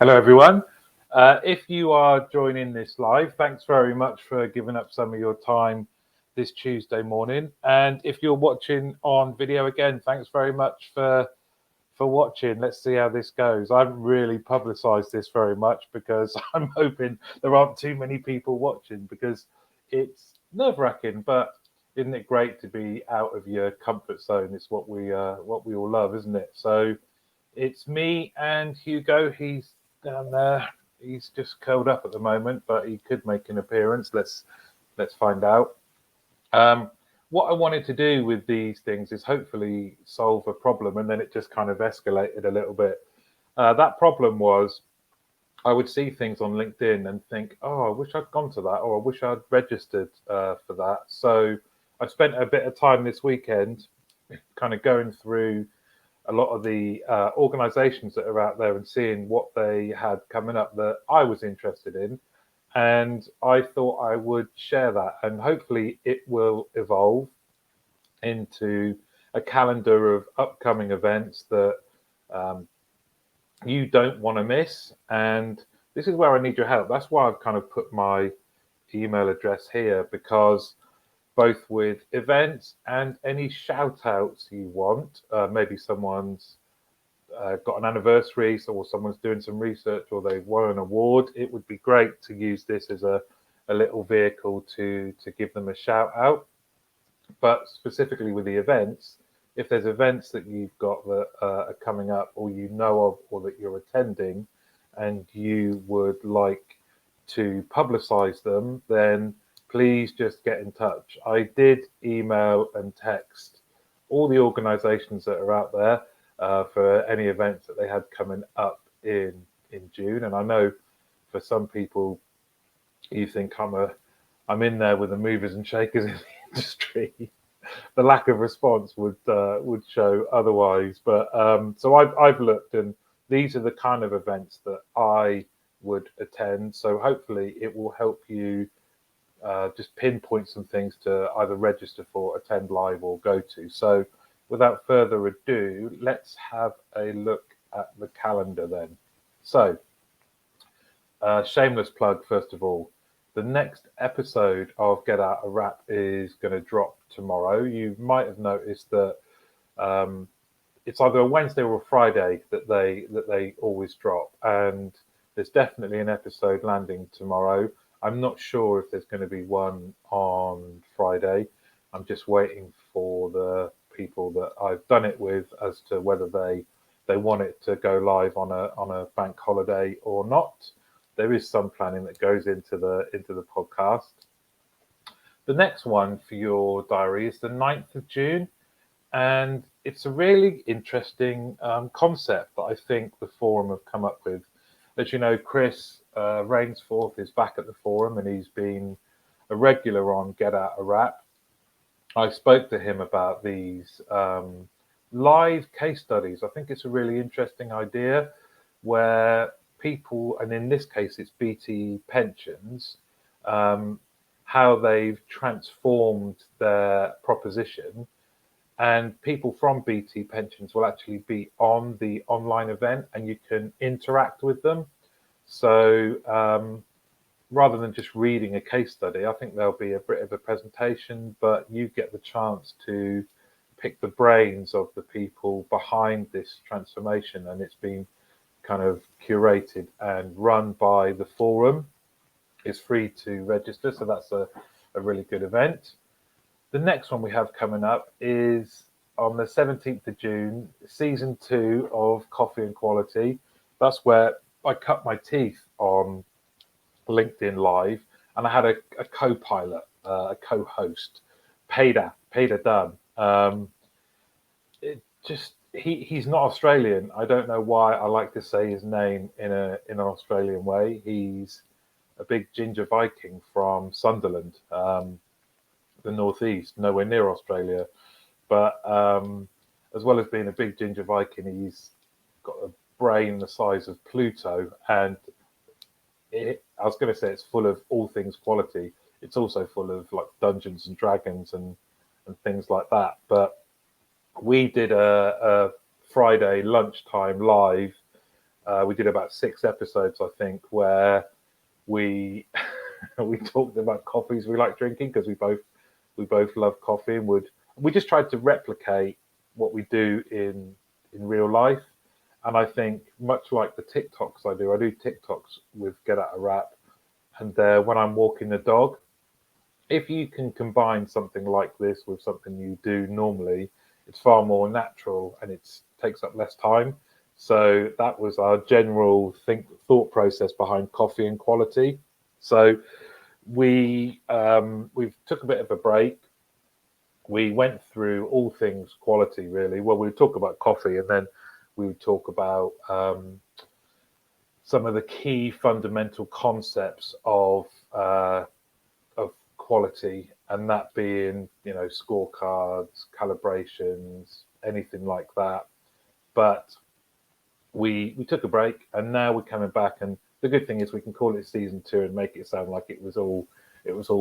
Hello, everyone. If you are joining this live, thanks very much for giving up some of your time this Tuesday morning. And if you're watching on video again, thanks very much for watching. Let's see how this goes. I haven't really publicized this very much because I'm hoping there aren't too many people watching because it's nerve-wracking, but isn't it great to be out of your comfort zone? It's what we all love, isn't it? So it's me and Hugo. He's down there. He's just curled up at the moment, but he could make an appearance. Let's find out. Um, what I wanted to do with these things is hopefully solve a problem, and then it just kind of escalated a little bit. That problem was I would see things on LinkedIn and think, oh, I wish I'd gone to that, or I wish I'd registered for that. So I spent a bit of time this weekend kind of going through a lot of the organizations that are out there and seeing what they had coming up that I was interested in. And I thought I would share that, and hopefully it will evolve into a calendar of upcoming events that um, you don't want to miss. And this is where I need your help. That's why I've kind of put my email address here, because both with events and any shout outs you want, maybe someone's got an anniversary, or someone's doing some research, or they've won an award, it would be great to use this as a little vehicle to give them a shout out. But specifically with the events, if there's events that you've got that are coming up, or you know of, or that you're attending, and you would like to publicize them, then please just get in touch. I did email and text all the organizations that are out there for any events that they had coming up in June. And I know for some people, you think I'm in there with the movers and shakers in the industry. The lack of response would show otherwise. But so I've looked, and these are the kind of events that I would attend. So hopefully it will help you just pinpoint some things to either register for, attend live, or go to. So without further ado, let's have a look at the calendar then. So, shameless plug, first of all. The next episode of Get Out a Wrap is going to drop tomorrow. You might have noticed that it's either a Wednesday or a Friday that they always drop, and there's definitely an episode landing tomorrow. I'm not sure if there's going to be one on Friday. I'm just waiting for the people that I've done it with as to whether they want it to go live on a bank holiday or not. There is some planning that goes into the podcast. The next one for your diary is the 9th of June, and it's a really interesting concept that I think the forum have come up with. As you know, Chris Rainsforth is back at the forum, and he's been a regular on Get Out a Wrap. I spoke to him about these live case studies. I think it's a really interesting idea where people, and in this case it's BT Pensions, how they've transformed their proposition, and people from BT Pensions will actually be on the online event and you can interact with them. So rather than just reading a case study, I think there'll be a bit of a presentation, but you get the chance to pick the brains of the people behind this transformation, and it's been kind of curated and run by the forum. It's free to register, so that's a really good event. The next one we have coming up is on the 17th of June, season 2 of Coffee and Quality. That's where I cut my teeth on LinkedIn Live, and I had a co-pilot, a co-host, Paida Dunn. It just he's not Australian. I don't know why I like to say his name in an Australian way. He's a big ginger Viking from Sunderland, the northeast, nowhere near Australia. But as well as being a big ginger Viking, he's got a brain the size of Pluto, and I was going to say it's full of all things quality. It's also full of like Dungeons and Dragons and things like that. But we did a Friday lunchtime live We did about 6 episodes, I think, where we we talked about coffees we like drinking, because we both love coffee, and we just tried to replicate what we do in real life. And I think, much like the TikToks I do TikToks with Get Out a Wrap, and when I'm walking the dog, if you can combine something like this with something you do normally, it's far more natural and it takes up less time. So that was our general thought process behind coffee and quality. So we took a bit of a break. We went through all things quality, really. Well, we would talk about coffee, and then we would talk about some of the key fundamental concepts of quality, and that being, scorecards, calibrations, anything like that. But we took a break, and now we're coming back. And the good thing is we can call it season 2 and make it sound like it was all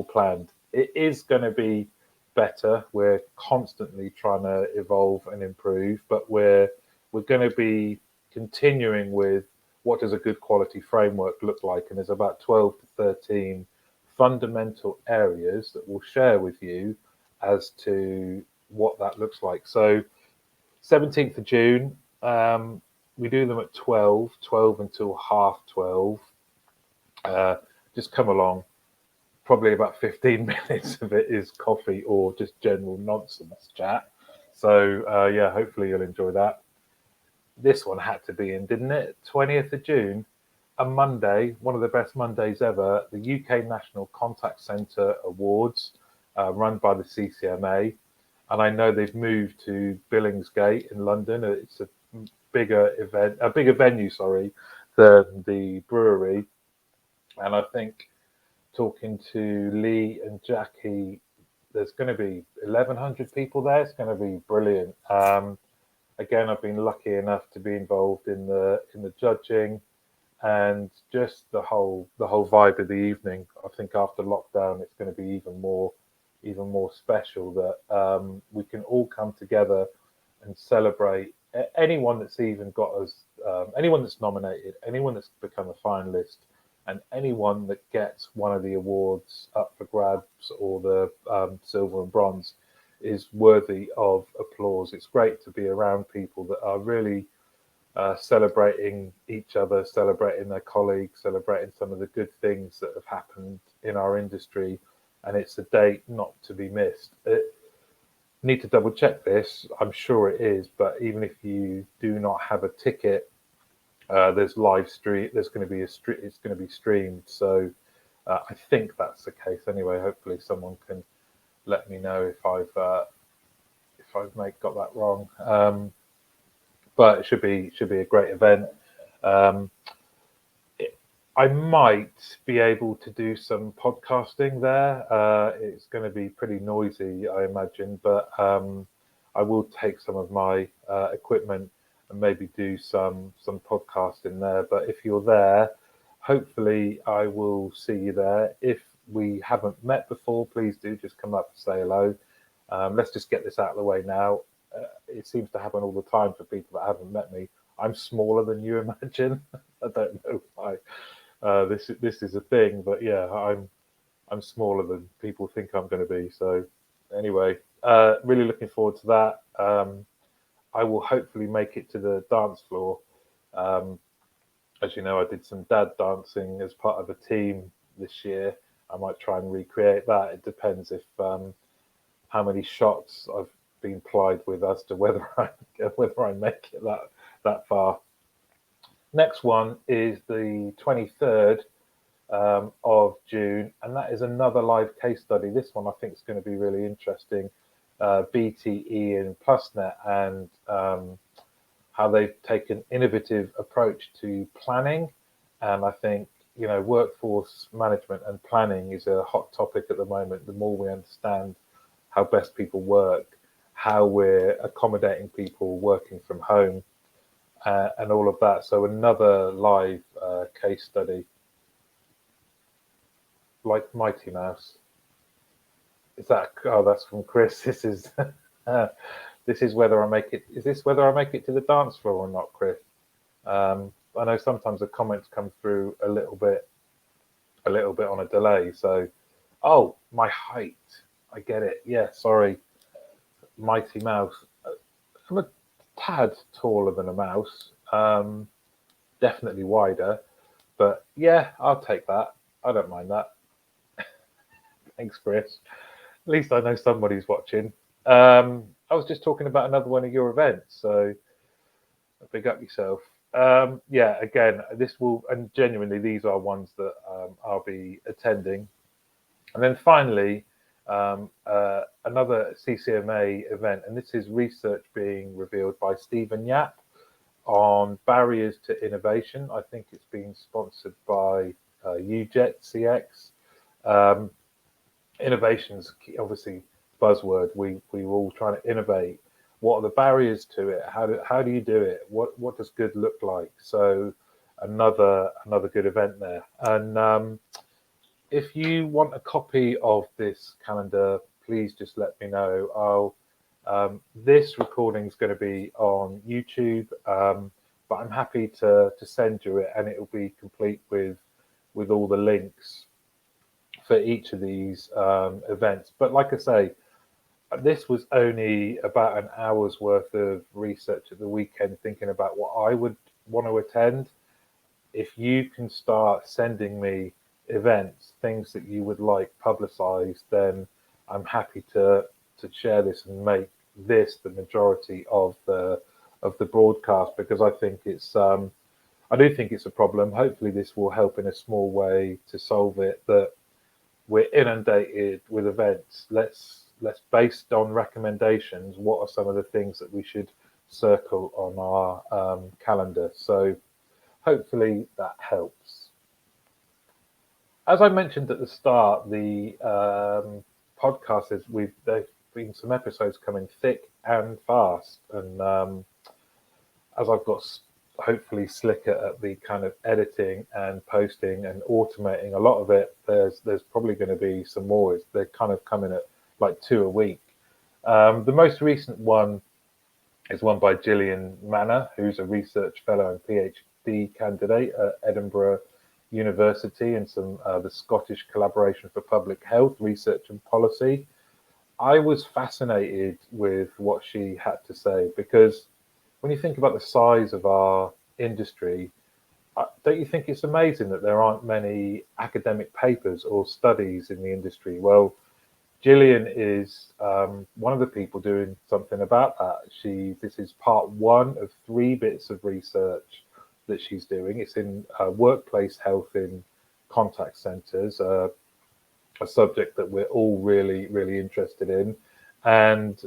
planned. It is going to be better. We're constantly trying to evolve and improve, but we're going to be continuing with what does a good quality framework look like, and there's about 12 to 13 fundamental areas that we'll share with you as to what that looks like. So 17th of June, we do them at 12 until 12:30. Just come along. Probably about 15 minutes of it is coffee or just general nonsense chat. So yeah, hopefully you'll enjoy that. This one had to be in, didn't it? 20th of June, a Monday, one of the best Mondays ever, the UK National Contact Centre Awards, run by the CCMA. And I know they've moved to Billingsgate in London. It's a bigger venue, than the brewery. And I think, talking to Lee and Jackie, there's going to be 1,100 people there. It's going to be brilliant. Again, I've been lucky enough to be involved in the judging, and just the whole vibe of the evening. I think after lockdown, it's going to be even more special that we can all come together and celebrate anyone that's even got us, anyone that's nominated, anyone that's become a finalist, and anyone that gets one of the awards up for grabs, or the silver and bronze, is worthy of applause. It's great to be around people that are really celebrating each other, celebrating their colleagues, celebrating some of the good things that have happened in our industry. And it's a date not to be missed. Need to double check this. I'm sure it is, but even if you do not have a ticket, there's live stream. There's going to be it's going to be streamed. So I think that's the case. Anyway, hopefully someone can let me know if I've got that wrong. But it should be a great event. I might be able to do some podcasting there. It's going to be pretty noisy, I imagine, but I will take some of my equipment and maybe do some podcasting there. But if you're there, hopefully I will see you there. If we haven't met before, please do just come up and say hello. Let's just get this out of the way now. It seems to happen all the time for people that haven't met me. I'm smaller than you imagine. I don't know why. This is a thing, but yeah, I'm smaller than people think I'm going to be. So anyway, really looking forward to that. I will hopefully make it to the dance floor. As you know, I did some dad dancing as part of a team this year. I might try and recreate that. It depends if how many shots I've been plied with as to whether I make it that far. Next one is the 23rd of June, and that is another live case study. This one I think is going to be really interesting. BTE and PlusNet, and how they've taken innovative approach to planning. And I think, workforce management and planning is a hot topic at the moment. The more we understand how best people work, how we're accommodating people working from home, and all of that. So another live case study, like Mighty Mouse. Is that? Oh, that's from Chris. This is this is whether I make it. Is this whether I make it to the dance floor or not, Chris? I know sometimes the comments come through a little bit on a delay. So, oh, my height. I get it. Yeah, sorry, mighty mouse. I'm a tad taller than a mouse. Definitely wider, but yeah, I'll take that. I don't mind that. Thanks, Chris. At least I know somebody's watching. I was just talking about another one of your events, so big up yourself. Yeah, again, this will, and genuinely, these are ones that I'll be attending. And then finally, another CCMA event, and this is research being revealed by Stephen Yap on barriers to innovation. I think it's been sponsored by UJET CX. Um, Innovation's obviously buzzword. We're all trying to innovate. What are the barriers to it? How do you do it? What does good look like? So another good event there. And if you want a copy of this calendar, please just let me know. This recording is going to be on YouTube, but I'm happy to send you it, and it will be complete with all the links for each of these events. But like I say, this was only about an hour's worth of research at the weekend, thinking about what I would want to attend. If you can start sending me events, things that you would like publicized, then I'm happy to share this and make this the majority of the broadcast, because I think it's I do think it's a problem. Hopefully this will help in a small way to solve it, that we're inundated with events. Let's based on recommendations, what are some of the things that we should circle on our calendar? So hopefully that helps. As I mentioned at the start, the podcast is there've been some episodes coming thick and fast, and as I've got hopefully slicker at the kind of editing and posting and automating a lot of it, there's probably going to be some more. They're kind of coming at like 2 a week. The most recent one is one by Gillian Manor, who's a research fellow and PhD candidate at Edinburgh University and the Scottish Collaboration for Public Health Research and Policy. I was fascinated with what she had to say, because when you think about the size of our industry, don't you think it's amazing that there aren't many academic papers or studies in the industry? Well, Gillian is one of the people doing something about that. This is part one of 3 bits of research that she's doing. It's in workplace health in contact centres, a subject that we're all really, really interested in. And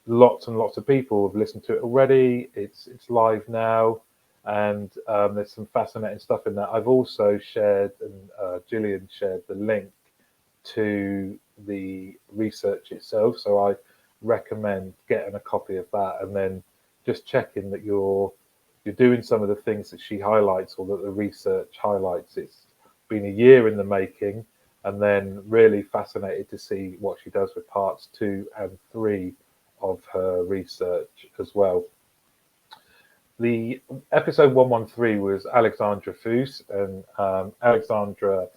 lots and lots of people have listened to it already. It's live now, and there's some fascinating stuff in there. I've also shared, and Gillian shared the link to the research itself, so I recommend getting a copy of that, and then just checking that you're doing some of the things that she highlights or that the research highlights. It's been a year in the making, and then really fascinated to see what she does with parts 2 and 3 of her research as well. The episode 113 was Alexandra Foos, and Alexandra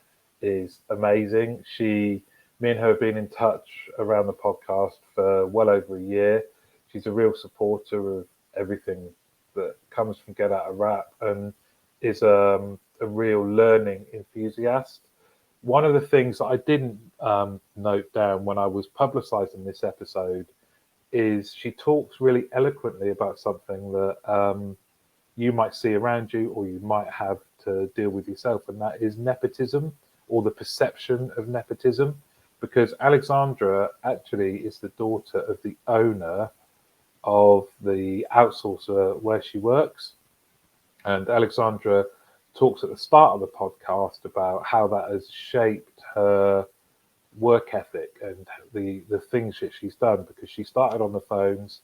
is amazing. Me and her have been in touch around the podcast for well over a year. She's a real supporter of everything that comes from Get Out of Rap, and is a real learning enthusiast. One of the things that I didn't note down when I was publicising this episode is she talks really eloquently about something that you might see around you, or you might have to deal with yourself, and that is nepotism, or the perception of nepotism. Because Alexandra actually is the daughter of the owner of the outsourcer where she works. And Alexandra talks at the start of the podcast about how that has shaped her work ethic and the things that she's done, because she started on the phones.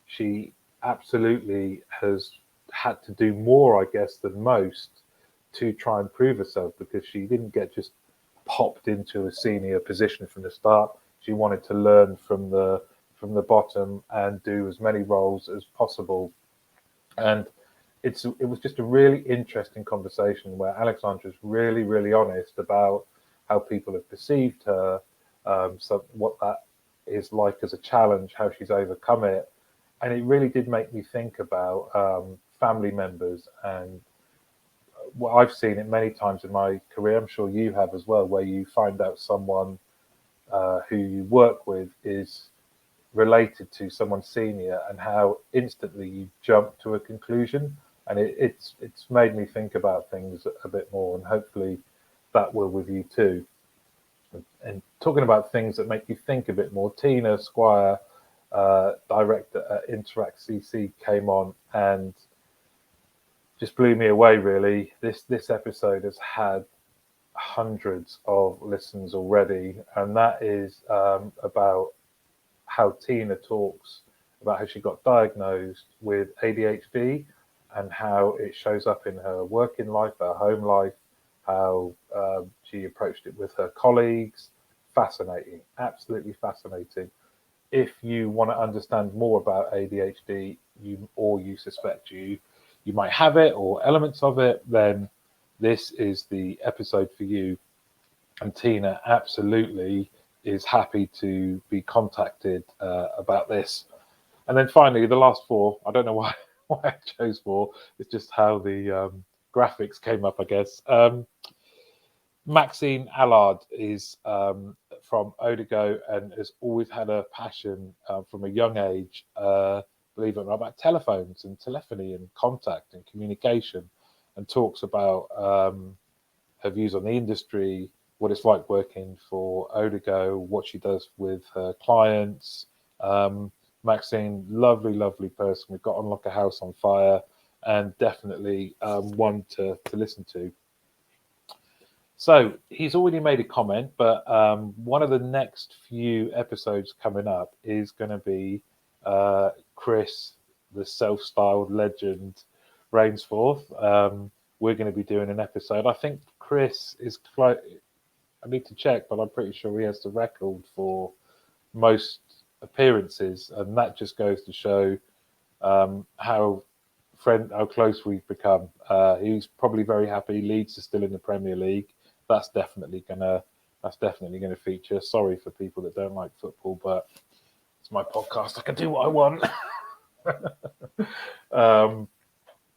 She absolutely has had to do more, I guess, than most to try and prove herself, because she didn't get just popped into a senior position from the start. She wanted to learn from the bottom and do as many roles as possible. And it was just a really interesting conversation where Alexandra's really, really honest about how people have perceived her, so what that is like as a challenge, how she's overcome it, and it really did make me think about family members and what I've seen it many times in my career. I'm sure you have as well, where you find out someone who you work with is related to someone senior, and how instantly you jump to a conclusion. And it's made me think about things a bit more, and hopefully that will with you too. And talking about things that make you think a bit more, Tina Squire, director at Interact CC, came on and just blew me away. Really, this episode has had hundreds of listens already, and that is about how Tina talks about how she got diagnosed with ADHD and how it shows up in her working life, her home life, how she approached it with her colleagues. Fascinating, absolutely fascinating. If you want to understand more about ADHD, you suspect you might have it or elements of it, then this is the episode for you. And Tina absolutely is happy to be contacted about this. And then finally, the last four. I don't know why why I chose four. It's just how the graphics came up, I guess. Maxine Allard is from Odigo and has always had a passion from a young age, believe it or not, about telephones and telephony and contact and communication, and talks about her views on the industry, what it's like working for Odigo, what she does with her clients. Maxine, lovely, lovely person. We've got on like a house on fire, and definitely one to listen to. So he's already made a comment, but one of the next few episodes coming up is going to be Chris, the self-styled legend, Rainsforth. We're going to be doing an episode. I think Chris is close. I need to check, but I'm pretty sure he has the record for most appearances, and that just goes to show how close we've become. He's probably very happy. Leeds are still in the Premier League. That's definitely gonna feature. Sorry for people that don't like football, but it's my podcast. I can do what I want.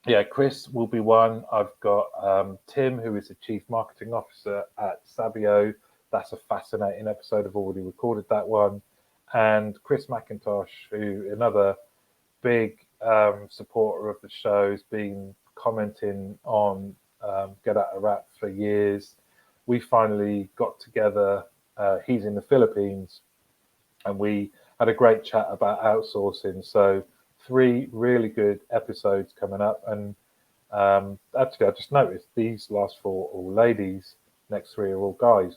Yeah, Chris will be one. I've got Tim, who is the Chief Marketing Officer at Sabio. That's a fascinating episode. I've already recorded that one. And Chris McIntosh, who another big supporter of the show, has been commenting on Get Out of Rap for years. We finally got together. He's in the Philippines, and we had a great chat about outsourcing. So 3 really good episodes coming up. And actually, I just noticed these last 4 are all ladies. Next 3 are all guys.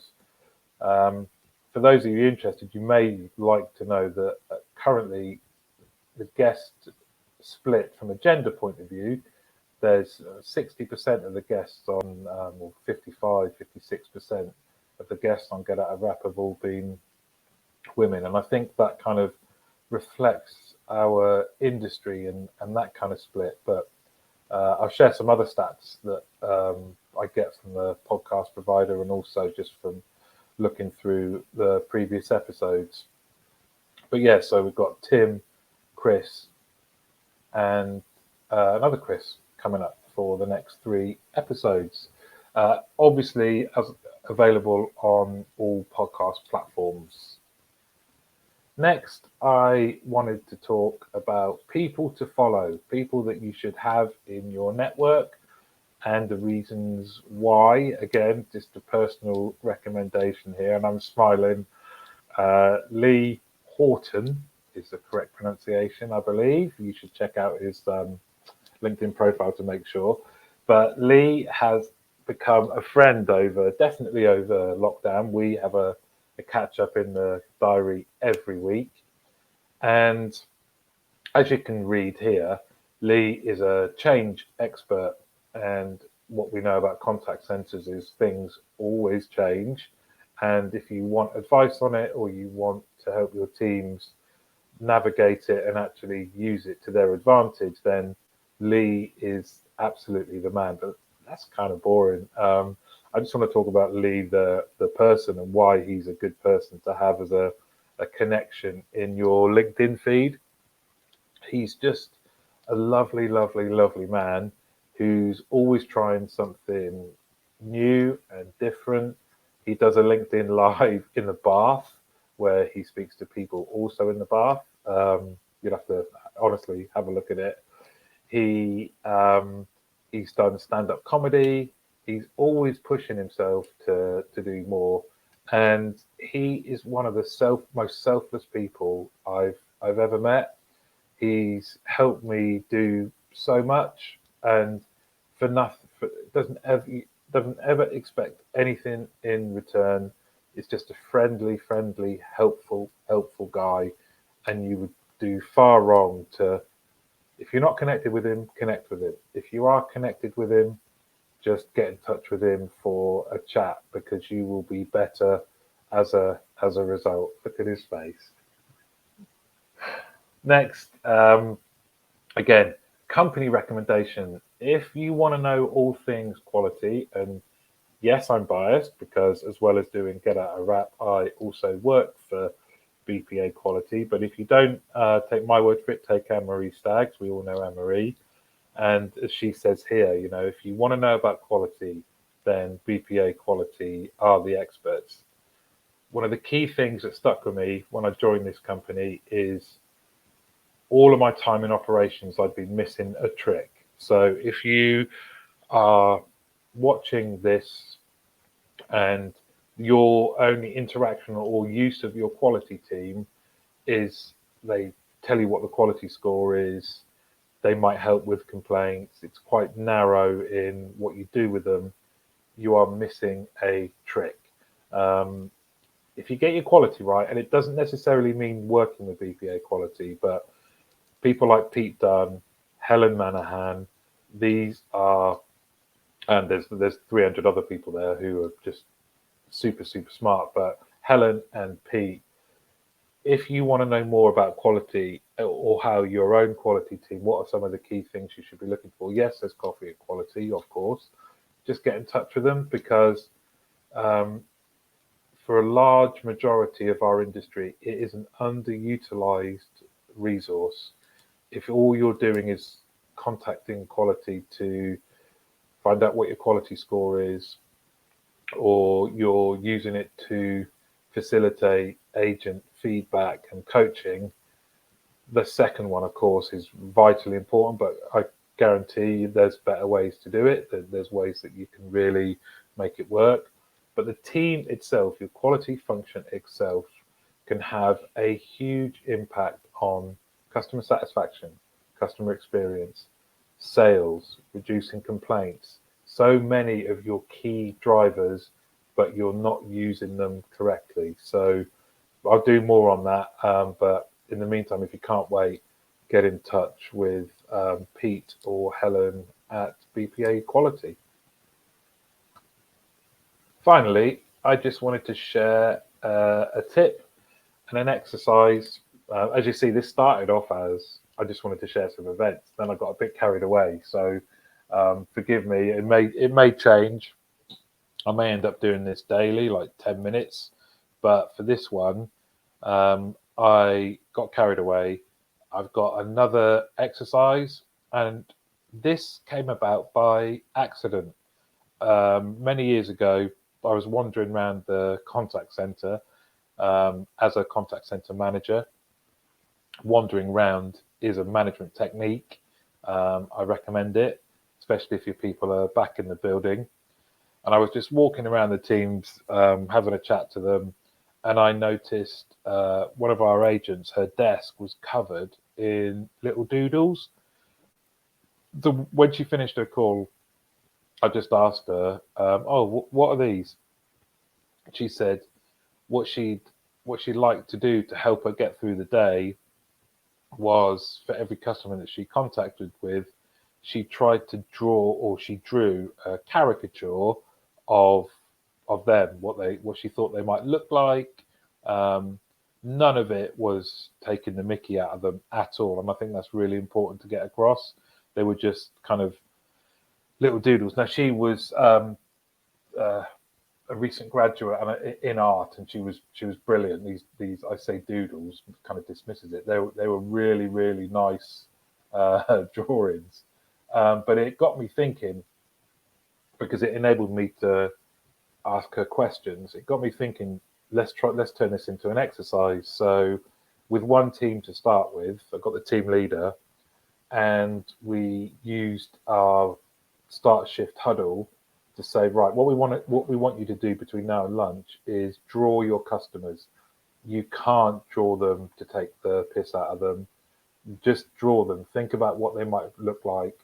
For those of you interested, you may like to know that currently the guest split from a gender point of view. There's 60% of the guests on, or 55, 56% of the guests on Get Out of Rap have all been women. And I think that kind of reflects our industry and that kind of split. But I'll share some other stats that I get from the podcast provider, and also just from looking through the previous episodes. But yeah, so we've got Tim, Chris, and another Chris coming up for the next 3 episodes. Obviously, as available on all podcast platforms. Next, I wanted to talk about people to follow, people that you should have in your network, and the reasons why. Again, just a personal recommendation here, and I'm smiling. Lee Horton is the correct pronunciation, I believe. You should check out his LinkedIn profile to make sure. But Lee has become a friend definitely over lockdown. We have a catch up in the diary every week. And as you can read here, Lee is a change expert. And what we know about contact centers is things always change. And if you want advice on it, or you want to help your teams navigate it and actually use it to their advantage, then Lee is absolutely the man, but that's kind of boring. I just want to talk about Lee, the person, and why he's a good person to have as a connection in your LinkedIn feed. He's just a lovely, lovely, lovely man who's always trying something new and different. He does a LinkedIn live in the bath where he speaks to people also in the bath. You'd have to honestly have a look at it. He's done stand-up comedy. He's always pushing himself to do more, and he is one of the most selfless people I've ever met. He's helped me do so much, and for nothing, doesn't ever expect anything in return. It's just a friendly, helpful guy, and you would do far wrong to, if you're not connected with him, connect with him. If you are connected with him, just get in touch with him for a chat because you will be better as a result. Look at his face. Next, again, company recommendation. If you want to know all things quality, and yes, I'm biased because as well as doing Get Out a Wrap, I also work for BPA Quality. But if you don't take my word for it, take Anne-Marie Staggs. We all know Anne-Marie. And as she says here, if you want to know about quality, then BPA Quality are the experts. One of the key things that stuck with me when I joined this company is all of my time in operations, I'd been missing a trick. So if you are watching this and your only interaction or use of your quality team is they tell you what the quality score is, they might help with complaints, it's quite narrow in what you do with them, you are missing a trick. Um, if you get your quality right, and it doesn't necessarily mean working with BPA Quality, but people like Pete Dunn, Helen Manahan, these are, and there's 300 other people there who are just super smart. But Helen and Pete, if you want to know more about quality or how your own quality team, what are some of the key things you should be looking for? Yes, there's coffee at quality, of course. Just get in touch with them because um, for a large majority of our industry, it is an underutilized resource. If all you're doing is contacting quality to find out what your quality score is, or you're using it to facilitate agent feedback and coaching, the second one, of course, is vitally important, but I guarantee you there's better ways to do it. There's ways that you can really make it work. But the team itself, your quality function itself, can have a huge impact on customer satisfaction, customer experience, sales, reducing complaints. So many of your key drivers, but you're not using them correctly. So I'll do more on that. But in the meantime, if you can't wait, get in touch with Pete or Helen at BPA Quality. Finally, I just wanted to share a tip and an exercise. As you see, this started off as I just wanted to share some events. Then I got a bit carried away. So forgive me. It may change. I may end up doing this daily, like 10 minutes. But for this one, I got carried away. I've got another exercise, and this came about by accident. Many years ago, I was wandering around the contact center as a contact center manager. Wandering around is a management technique. I recommend it, especially if your people are back in the building. And I was just walking around the teams, having a chat to them, and I noticed one of our agents, her desk was covered in little doodles. When she finished her call, I just asked her, "Oh, what are these?" She said what she'd like to do to help her get through the day was for every customer that she contacted with, she tried to draw or she drew a caricature of them, what she thought they might look like. Um, None of it was taking the mickey out of them at all, and I think that's really important to get across. They were just kind of little doodles. Now she was a recent graduate in art, and she was brilliant. These I say doodles kind of dismisses it. They were really really nice drawings, but it got me thinking because it enabled me to ask her questions. It got me thinking. Let's turn this into an exercise. So, with one team to start with, I got the team leader, and we used our start shift huddle to say, right, what we want you to do between now and lunch is draw your customers. You can't draw them to take the piss out of them. Just draw them. Think about what they might look like.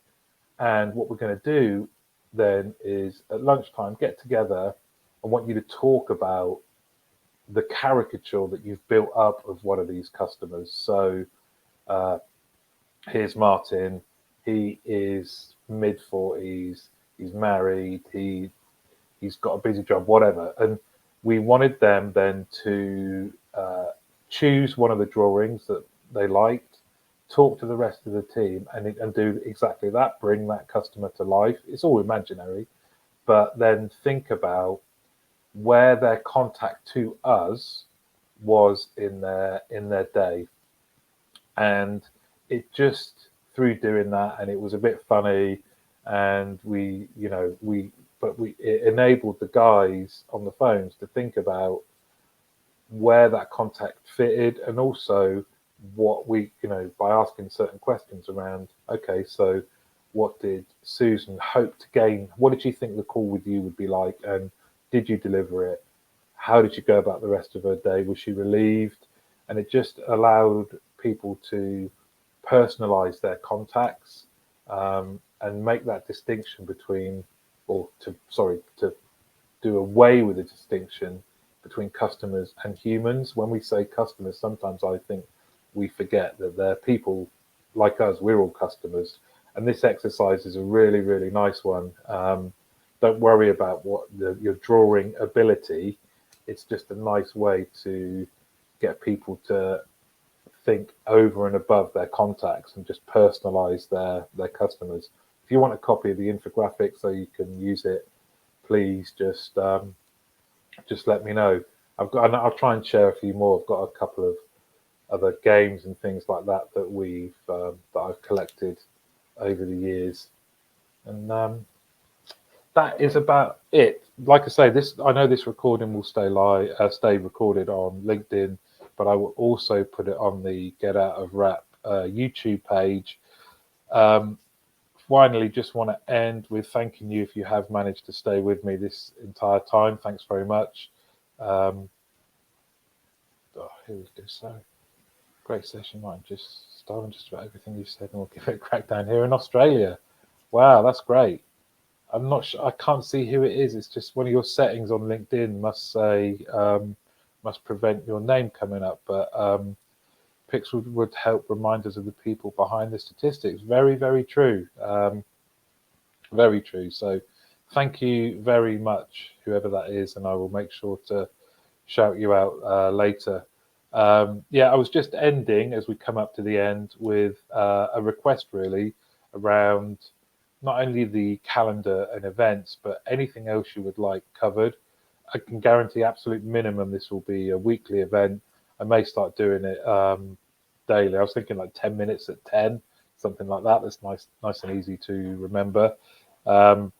And what we're going to do then is at lunchtime get together. I want you to talk about the caricature that you've built up of one of these customers. So here's Martin. He is mid-40s. He's married. He's got a busy job, whatever. And we wanted them then to choose one of the drawings that they liked, talk to the rest of the team, and do exactly that. Bring that customer to life. It's all imaginary, but then think about where their contact to us was in their day, and it just through doing that, and it was a bit funny, and it enabled the guys on the phones to think about where that contact fitted, and also what we, by asking certain questions around, okay, so what did Susan hope to gain? What did she think the call with you would be like? And did you deliver it? How did she go about the rest of her day? Was she relieved? And it just allowed people to personalize their contacts, and make that distinction between, to do away with the distinction between customers and humans. When we say customers, sometimes I think we forget that they're people like us. We're all customers. And this exercise is a really, really nice one. Don't worry about what your drawing ability. It's just a nice way to get people to think over and above their contacts and just personalize their customers. If you want a copy of the infographic so you can use it, please just let me know. I'll try and share a few more. I've got a couple of other games and things like that that I've collected over the years, and that is about it. Like I say, I know this recording will stay recorded on LinkedIn, but I will also put it on the Get Out of Rap YouTube page. Finally, just want to end with thanking you if you have managed to stay with me this entire time. Thanks very much. Here we go. So great session. I'm just stolen just about everything you said, and we'll give it a crack down here in Australia. Wow, that's great. I'm not sure. I can't see who it is. It's just one of your settings on LinkedIn must say must prevent your name coming up. But Pixel would help remind us of the people behind the statistics. Very, very true. Very true. So thank you very much, whoever that is, and I will make sure to shout you out later. I was just ending as we come up to the end with a request really around not only the calendar and events, but anything else you would like covered. I can guarantee absolute minimum this will be a weekly event. I may start doing it daily. I was thinking like 10 minutes at 10, something like that. That's nice and easy to remember. But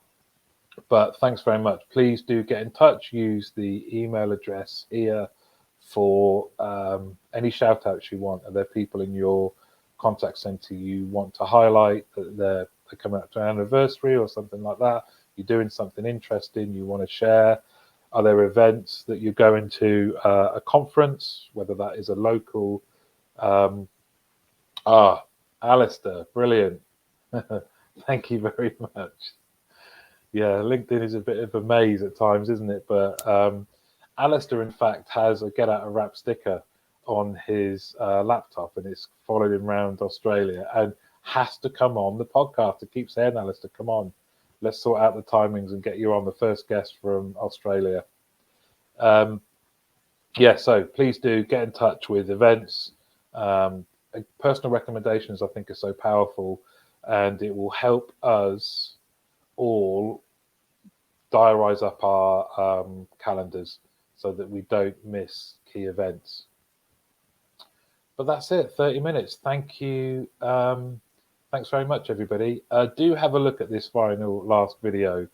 thanks very much. Please do get in touch. Use the email address here for any shout outs you want. Are there people in your contact center you want to highlight that they're coming up to an anniversary or something like that? You're doing something interesting you want to share? Are there events that you're going to, a conference, whether that is a local? Alistair, brilliant. Thank you very much. Yeah, LinkedIn is a bit of a maze at times, isn't it? But Alistair, in fact, has a Get Out of Rap sticker on his laptop, and it's followed him around Australia and has to come on the podcast. To keep saying, Alistair, come on. Let's sort out the timings and get you on, the first guest from Australia. So please do get in touch with events. Personal recommendations, I think, are so powerful. and it will help us all diarise up our calendars so that we don't miss key events. But that's it, 30 minutes. Thank you. Thanks very much, everybody. Do have a look at this final last video.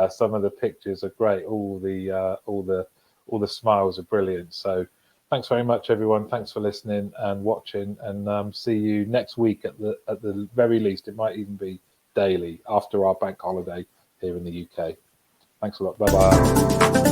Some of the pictures are great. All the smiles are brilliant. So thanks very much, everyone. Thanks for listening and watching, and see you next week at the very least. It might even be daily after our bank holiday here in the UK. Thanks a lot. Bye bye.